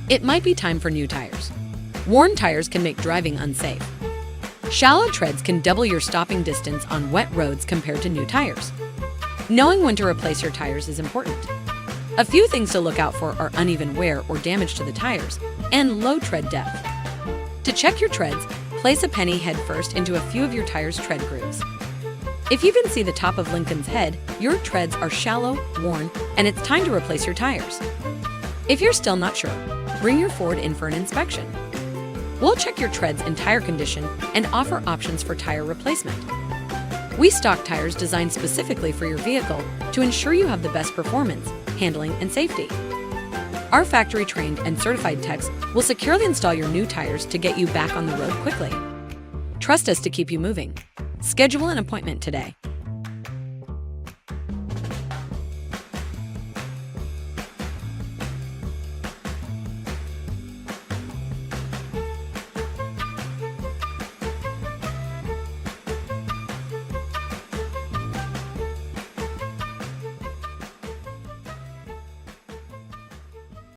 It might be time for new tires. Worn tires can make driving unsafe. Shallow treads can double your stopping distance on wet roads compared to new tires. Knowing when to replace your tires is important. A few things to look out for are uneven wear or damage to the tires and low tread depth. To check your treads, place a penny head first into a few of your tires' tread grooves. If you can see the top of Lincoln's head, your treads are shallow, worn, and it's time to replace your tires. If you're still not sure, bring your Ford in for an inspection. We'll check your treads and tire condition and offer options for tire replacement. We stock tires designed specifically for your vehicle to ensure you have the best performance, handling, and safety. Our factory-trained and certified techs will securely install your new tires to get you back on the road quickly. Trust us to keep you moving. Schedule an appointment today.